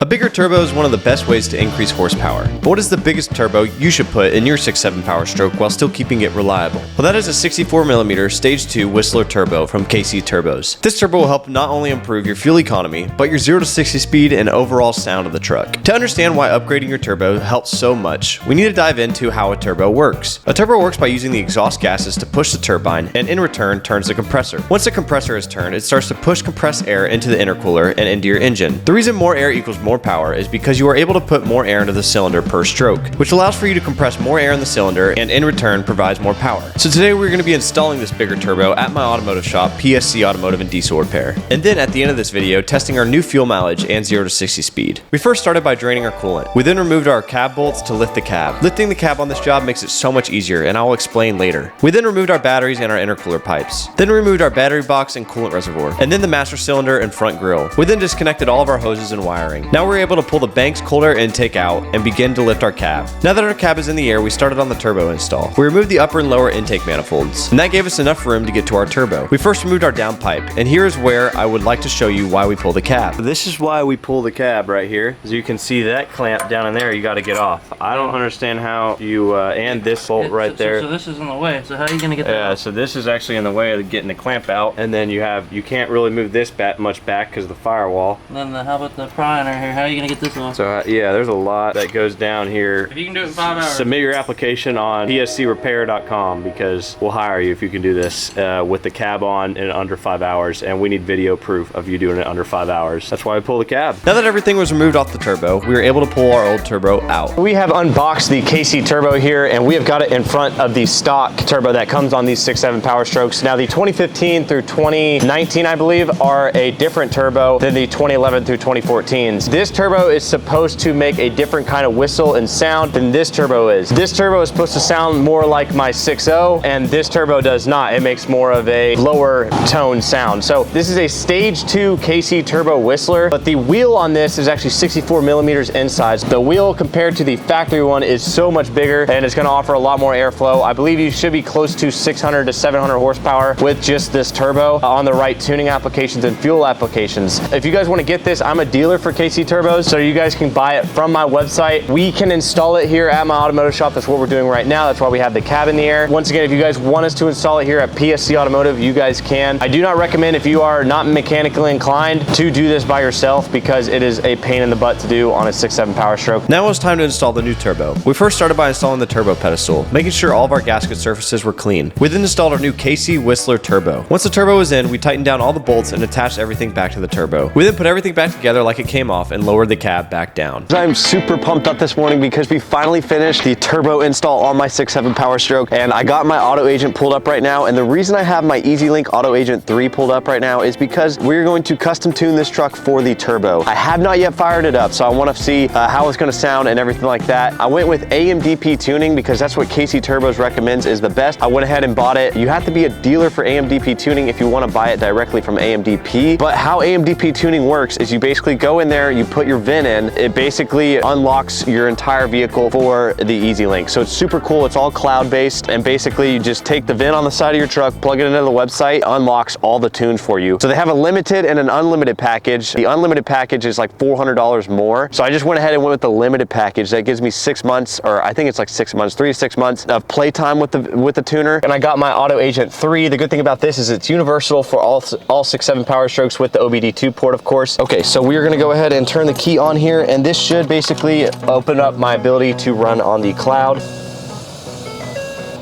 A bigger turbo is one of the best ways to increase horsepower. But what is the biggest turbo you should put in your 6.7 Powerstroke while still keeping it reliable? Well, that is a 64mm Stage 2 Whistler turbo from PSC Turbos. This turbo will help not only improve your fuel economy, but your 0 to 60 speed and overall sound of the truck. To understand why upgrading your turbo helps so much, we need to dive into how a turbo works. A turbo works by using the exhaust gases to push the turbine, and in return turns the compressor. Once the compressor is turned, it starts to push compressed air into the intercooler and into your engine. The reason more air equals more power is because you are able to put more air into the cylinder per stroke, which allows for you to compress more air in the cylinder and in return provides more power. So today we're going to be installing this bigger turbo at my automotive shop, PSC Automotive and Diesel Repair. And then at the end of this video, testing our new fuel mileage and 0 to 60 speed. We first started by draining our coolant. We then removed our cab bolts to lift the cab. Lifting the cab on this job makes it so much easier, and I will explain later. We then removed our batteries and our intercooler pipes. Then removed our battery box and coolant reservoir, and then the master cylinder and front grille. We then disconnected all of our hoses and wiring. Now we're able to pull the bank's cold air intake out and begin to lift our cab. Now that our cab is in the air, we started on the turbo install. We removed the upper and lower intake manifolds, and that gave us enough room to get to our turbo. We first removed our downpipe, and here is where I would like to show you why we pull the cab. This is why we pull the cab right here. As you can see, that clamp down in there, you got to get off. I don't understand how you, and this bolt right there. So this is in the way, so how are you going to get that Yeah, out? so this is actually in the way of getting the clamp out, and then you can't really move this much back because of the firewall. And then how about the prying right here? How are you going to get this off? So yeah, there's a lot that goes down here. If you can do it in 5 hours. Submit your application on pscrepair.com because we'll hire you if you can do this with the cab on in under 5 hours, and we need video proof of you doing it under 5 hours. That's why we pull the cab. Now that everything was removed off the turbo, we were able to pull our old turbo out. We have unboxed the PSC turbo here, and we have got it in front of the stock turbo that comes on these 6.7 Powerstrokes. Now the 2015 through 2019, I believe, are a different turbo than the 2011 through 2014s. This turbo is supposed to make a different kind of whistle and sound than this turbo is. This turbo is supposed to sound more like my 6.0, and this turbo does not. It makes more of a lower tone sound. So this is a Stage 2 PSC turbo whistler, but the wheel on this is actually 64mm inside. The wheel compared to the factory one is so much bigger, and it's going to offer a lot more airflow. I believe you should be close to 600 to 700 horsepower with just this turbo on the right tuning applications and fuel applications. If you guys want to get this, I'm a dealer for PSC turbos, so you guys can buy it from my website. We can install it here at my automotive shop. That's what we're doing right now. That's why we have the cab in the air. Once again, if you guys want us to install it here at PSC Automotive, you guys can. I do not recommend, if you are not mechanically inclined, to do this by yourself because it is a pain in the butt to do on a 6.7 Powerstroke. Now it was time to install the new turbo. We first started by installing the turbo pedestal, making sure all of our gasket surfaces were clean. We then installed our new PSC Whistler turbo. Once the turbo was in, we tightened down all the bolts and attached everything back to the turbo. We then put everything back together like it came off and lowered the cab back down. I'm super pumped up this morning because we finally finished the turbo install on my 6.7 Powerstroke, and I got my auto agent pulled up right now. And the reason I have my EasyLink Auto Agent 3 pulled up right now is because we're going to custom tune this truck for the turbo. I have not yet fired it up, so I want to see how it's going to sound and everything like that. I went with AMDP tuning because that's what PSC Turbos recommends is the best. I went ahead and bought it. You have to be a dealer for AMDP tuning if you want to buy it directly from AMDP. But how AMDP tuning works is you basically go in there, you put your VIN in, it basically unlocks your entire vehicle for the EasyLink. So it's super cool. It's all cloud-based, and basically you just take the VIN on the side of your truck, plug it into the website, unlocks all the tunes for you. So they have a limited and an unlimited package. The unlimited package is like $400 more. So I just went ahead and went with the limited package. That gives me 6 months, or I think it's like 6 months, 3 to 6 months of playtime with the tuner. And I got my Auto Agent 3. The good thing about this is it's universal for all 6.7 Powerstrokes with the OBD2 port, of course. Okay, so we're gonna go ahead and turn the key on here, and this should basically open up my ability to run on the cloud.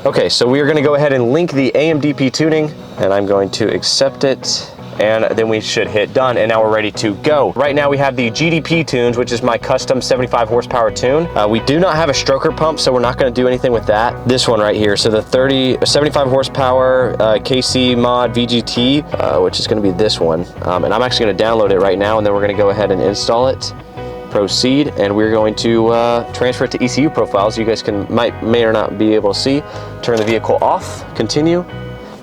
Okay, so we are gonna go ahead and link the AMDP tuning, and I'm going to accept it. And then we should hit done, and now we're ready to go. Right now we have the GDP tunes, which is my custom 75 horsepower tune. We do not have a stroker pump, so we're not gonna do anything with that. This one right here, so the 75 horsepower KC mod VGT, which is gonna be this one. And I'm actually gonna download it right now, and then we're gonna go ahead and install it. Proceed, and we're going to transfer it to ECU profiles. You guys may or not be able to see. Turn the vehicle off, continue,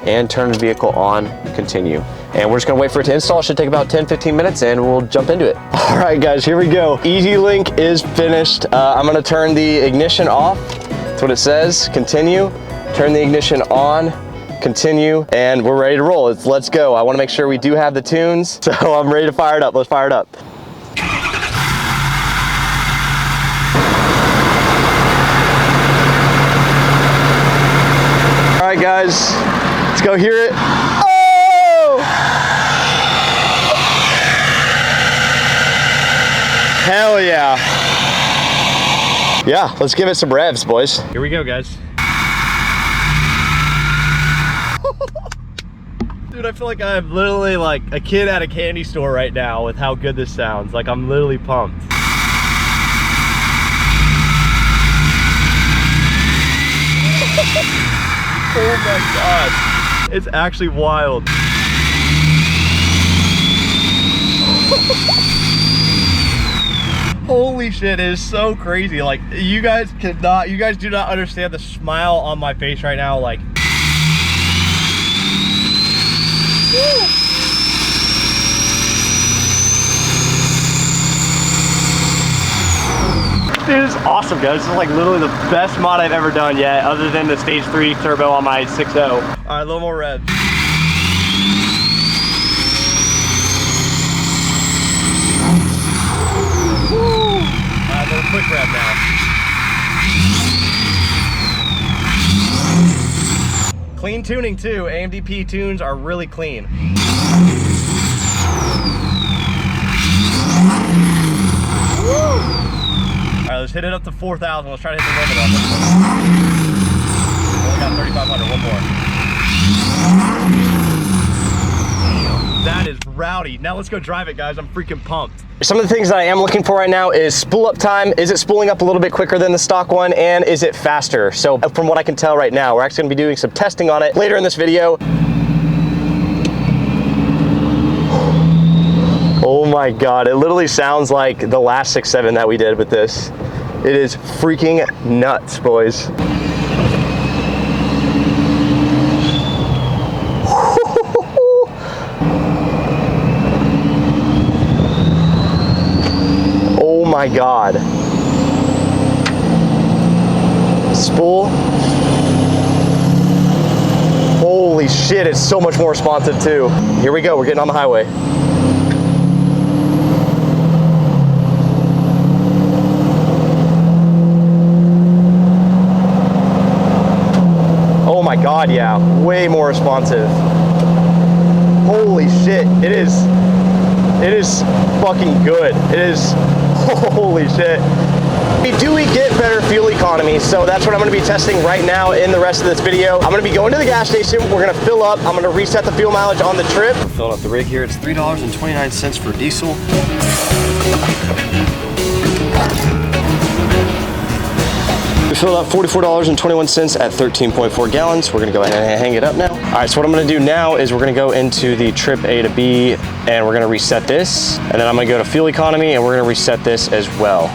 and turn the vehicle on, continue. And we're just gonna wait for it to install. It should take about 10-15 minutes, and we'll jump into it. All right, guys, here we go. EasyLink is finished. I'm gonna turn the ignition off. That's what it says, continue. Turn the ignition on, continue, and we're ready to roll. Let's go. I wanna make sure we do have the tunes, so I'm ready to fire it up. Let's fire it up. right, guys, let's go hear it. Oh! Hell yeah. Yeah, let's give it some revs, boys. Here we go, guys. Dude, I feel like I'm literally like a kid at a candy store right now with how good this sounds. Like, I'm literally pumped. Oh my God. It's actually wild. Holy shit, it is so crazy. Like, you guys do not understand the smile on my face right now. Like, dude, it's awesome, guys. This is like literally the best mod I've ever done yet, other than the stage 3 turbo on my 6.0. All right, a little more revs. Woo! A little quick rev now. Clean tuning too. AMDP tunes are really clean. Woo! All right, let's hit it up to 4,000. Let's try to hit the limit on this one. Only got 3,500, one more. That is rowdy. Now let's go drive it, guys. I'm freaking pumped. Some of the things that I am looking for right now is spool up time. Is it spooling up a little bit quicker than the stock one? And is it faster? So from what I can tell right now, we're actually gonna be doing some testing on it later in this video. Oh my God, it literally sounds like the last 6.7 that we did with this. It is freaking nuts, boys. Oh my God. Spool. Holy shit, it's so much more responsive too. Here we go, we're getting on the highway. Oh my God, yeah, way more responsive. Holy shit, it is fucking good. It is, holy shit. Do we get better fuel economy? So that's what I'm gonna be testing right now in the rest of this video. I'm gonna be going to the gas station, we're gonna fill up, I'm gonna reset the fuel mileage on the trip. We're filling up the rig here, it's $3.29 for diesel. We filled up $44.21 at 13.4 gallons. We're gonna go ahead and hang it up now. All right, so what I'm gonna do now is we're gonna go into the trip A to B and we're gonna reset this. And then I'm gonna go to fuel economy and we're gonna reset this as well.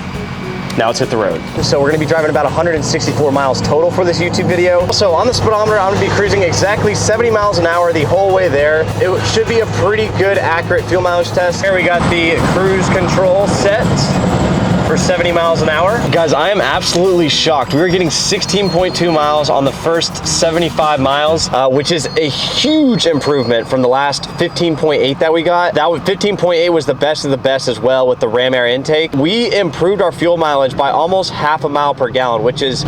Now let's hit the road. So we're gonna be driving about 164 miles total for this YouTube video. So on the speedometer, I'm gonna be cruising exactly 70 miles an hour the whole way there. It should be a pretty good, accurate fuel mileage test. Here we got the cruise control set for 70 miles an hour. Guys, I am absolutely shocked. We were getting 16.2 miles on the first 75 miles, which is a huge improvement from the last 15.8 that we got. That was 15.8 was the best of the best as well with the ram air intake. We improved our fuel mileage by almost half a mile per gallon, which is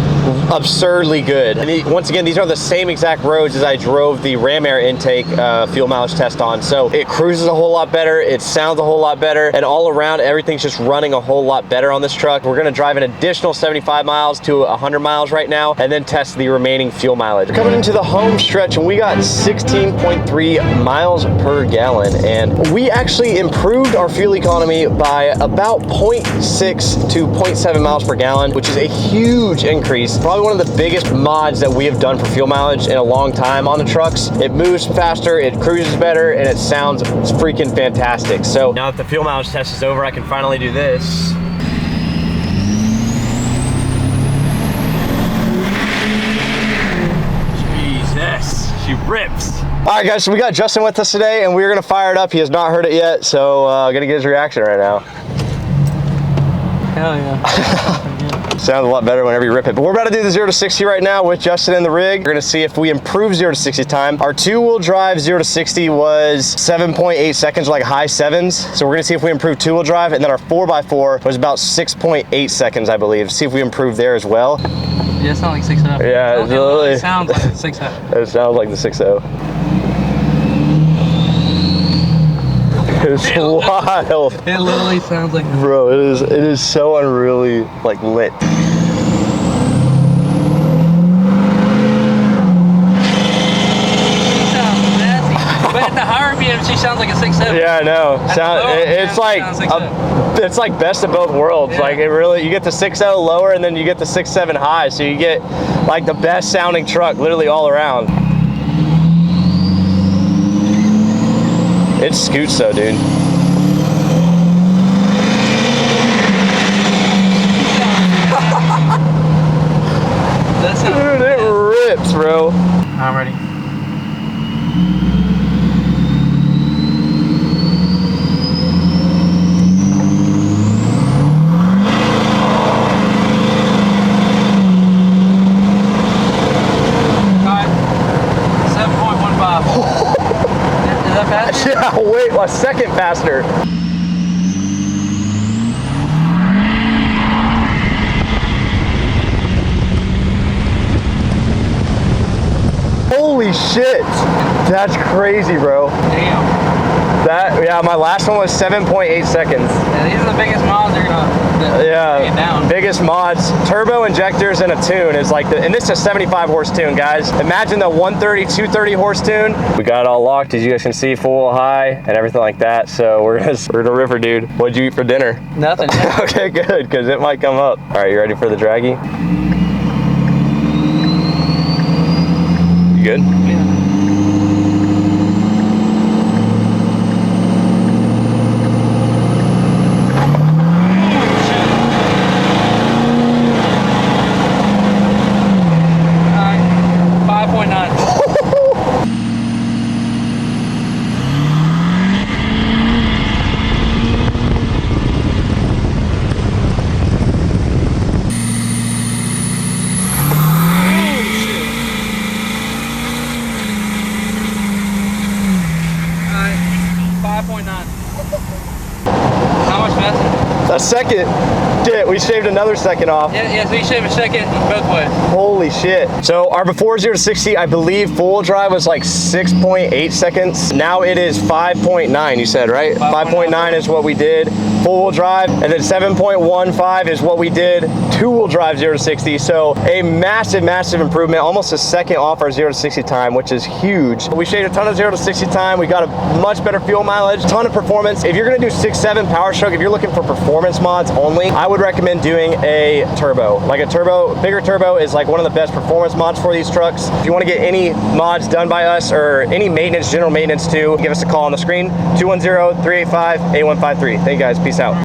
absurdly good. And once again, these are the same exact roads as I drove the ram air intake fuel mileage test on. So it cruises a whole lot better, it sounds a whole lot better, and all around everything's just running a whole lot better on this truck. We're gonna drive an additional 75 miles to 100 miles right now and then test the remaining fuel mileage. We're coming into the home stretch and we got 16.3 miles per gallon, and we actually improved our fuel economy by about 0.6 to 0.7 miles per gallon, which is a huge increase. Probably one of the biggest mods that we have done for fuel mileage in a long time on the trucks. It moves faster, it cruises better, and it sounds freaking fantastic. So now that the fuel mileage test is over, I can finally do this. She rips. All right, guys, so we got Justin with us today, and we're gonna fire it up. He has not heard it yet, so gonna get his reaction right now. Hell yeah. Sounds a lot better whenever you rip it. But we're about to do the 0 to 60 right now with Justin in the rig. We're gonna see if we improve 0 to 60 time. Our two-wheel drive 0 to 60 was 7.8 seconds, like high sevens. So we're gonna see if we improve two-wheel drive, and then our 4x4 was about 6.8 seconds, I believe. See if we improve there as well. Yeah, it sounds like 6.0. Yeah, it sounds like 6.0. It sounds like the 6.0. It's wild. It literally sounds like. Bro, it is so unreally like lit. But at the higher RPM, she sounds like a 6.7. Yeah, I know. It's like best of both worlds. Yeah. Like it really, you get the 6.0 lower and then you get the 6.7 high. So you get like the best sounding truck literally all around. It scoots though, dude. Dude, it rips, bro. I'm ready. Yeah, wait, a second faster. Holy shit. That's crazy, bro. Damn. Yeah, my last one was 7.8 seconds. Yeah, these are the biggest mods you're gonna get down. Biggest mods. Turbo injectors and a tune is like and this is a 75 horse tune, guys. Imagine the 130, 230 horse tune. We got it all locked, as you guys can see, full high and everything like that. So we're gonna rip her, dude. What'd you eat for dinner? Nothing. Okay, good, because it might come up. All right, you ready for the draggy? You good? Yeah. How much faster? A second. Shit, we shaved another second off. Yeah, so you shave a second both ways. Holy shit. So our before 0 to 60, I believe full drive was like 6.8 seconds. Now it is 5.9, you said, right? 5.9 is what we did full wheel drive, and then 7.15 is what we did two-wheel drive 0 to 60. So a massive, massive improvement, almost a second off our 0 to 60 time, which is huge. We shaved a ton of 0 to 60 time. We got a much better fuel mileage, ton of performance. If you're gonna do 6.7 Powerstroke, if you're looking for performance mods only, I would recommend doing a turbo. Like a turbo, bigger turbo is like one of the best performance mods for these trucks. If you wanna get any mods done by us or any maintenance, general maintenance too, give us a call on the screen, 210-385-8153. Thank you guys, peace out.